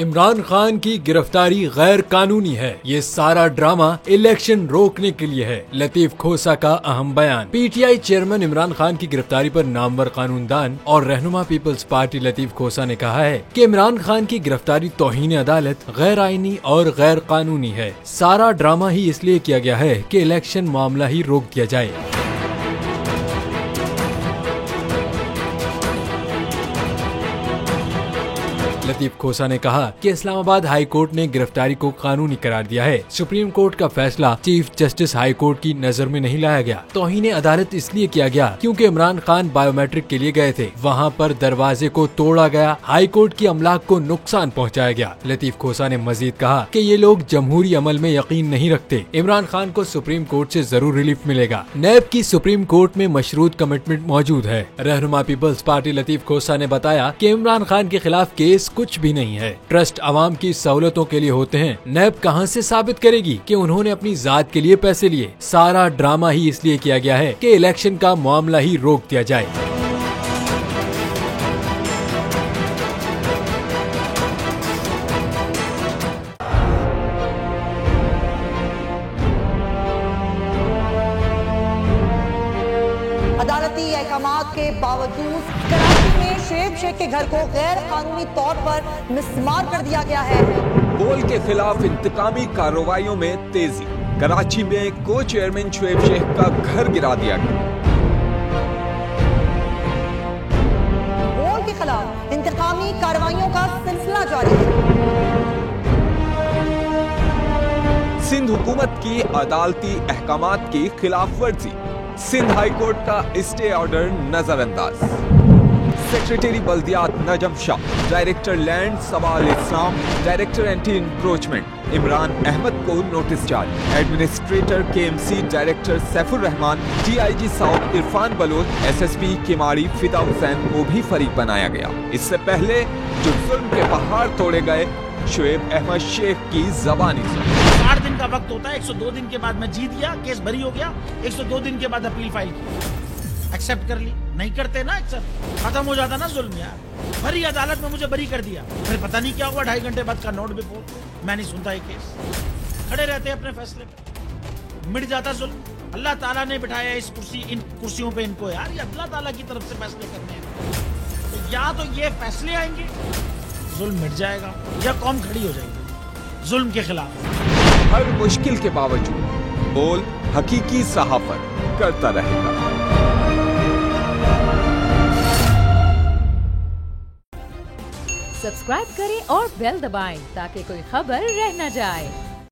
इमरान खान की गिरफ्तारी गैर कानूनी है। ये सारा ड्रामा इलेक्शन रोकने के लिए है। लतीफ खोसा का अहम बयान। पीटीआई चेयरमैन इमरान खान की गिरफ्तारी पर नामवर कानूनदान और रहनुमा पीपल्स पार्टी लतीफ खोसा ने कहा है कि इमरान खान की गिरफ्तारी तौहीन अदालत, गैर आईनी और गैर कानूनी है। सारा ड्रामा ही इसलिए किया गया है कि इलेक्शन मामला ही रोक दिया जाए। लतीफ खोसा ने कहा कि इस्लामाबाद हाई कोर्ट ने गिरफ्तारी को कानूनी करार दिया है। सुप्रीम कोर्ट का फैसला चीफ जस्टिस हाई कोर्ट की नजर में नहीं लाया गया। तौहीन अदालत इसलिए किया गया क्योंकि इमरान खान बायोमेट्रिक के लिए गए थे। वहां पर दरवाजे को तोड़ा गया, हाई कोर्ट की अमलाक को नुकसान पहुंचाया गया। लतीफ खोसा ने मजीद कहा कि ये लोग जमहूरी अमल में यकीन नहीं रखते। इमरान खान को सुप्रीम कोर्ट से जरूर रिलीफ मिलेगा। नैब की सुप्रीम कोर्ट में मशरूत कमिटमेंट मौजूद है। रहनुमा पीपल्स पार्टी लतीफ खोसा ने बताया कि इमरान खान के खिलाफ केस कुछ भी नहीं है। ट्रस्ट आवाम की सहूलतों के लिए होते हैं। नैब कहां से साबित करेगी कि उन्होंने अपनी जात के लिए पैसे लिए। सारा ड्रामा ही इसलिए किया गया है कि इलेक्शन का मामला ही रोक दिया जाए। अदालती अहकामात के बावजूद कराची में शोएब शेख के घर को गैर कानूनी तौर पर मिसमार कर दिया गया है। बोल के खिलाफ इंतकामी कार्रवाइयों में तेजी। कराची में को चेयरमैन शोएब शेख का घर गिरा दिया गया। बोल के खिलाफ इंतकामी कार्रवाइयों का सिलसिला जारी है। सिंध हुकूमत की अदालती अहकामात की खिलाफ वर्जी। सिंध हाई कोर्ट का स्टे ऑर्डर नजरअंदाज। सेक्रेटरी बल्दियात Najam Shah, director land Sawal Islam, director anti encroachment Imran Ahmed को नोटिस जारी। Administrator KMC director Saifur Rahman, DIG south Irfan Baloch, SSP Keamari Fida Hussain को भी फरीक बनाया गया। इससे पहले जो जुल्म के पहाड़ तोड़े गए, शोएब अहमद शेख की जबानी 8 दिन का वक्त होता है। 102 दिन के बाद मैं जीत गया, केस बरी हो गया। 102 दिन के बाद अपील फाइल की, एक्सेप्ट कर ली। नहीं करते ना एक्सेप्ट, खत्म हो जाता ना जुल्म यार। भरी अदालत में मुझे बरी कर दिया, फिर पता नहीं क्या हुआ। 2.5 घंटे बाद का नोट बिफोर, मैं नहीं सुनता ये केस। खड़े रहते अपने फैसले पे, मिट जाता जुल्म। अल्लाह ताला ने बिठाया इस कुर्सी, इन कुर्सियों पे इनको यार। ये अल्लाह ताला की तरफ से फैसले करने हैं। तो या तो ये फैसले आएंगे, जुल्म मिट जाएगा, या कौम खड़ी हो जाएगी जुल्म के खिलाफ। हर मुश्किल के बावजूद बोल हकीकी सहाफत करता रहेगा। सब्सक्राइब करें और बेल दबाएं ताकि कोई खबर रह न जाए।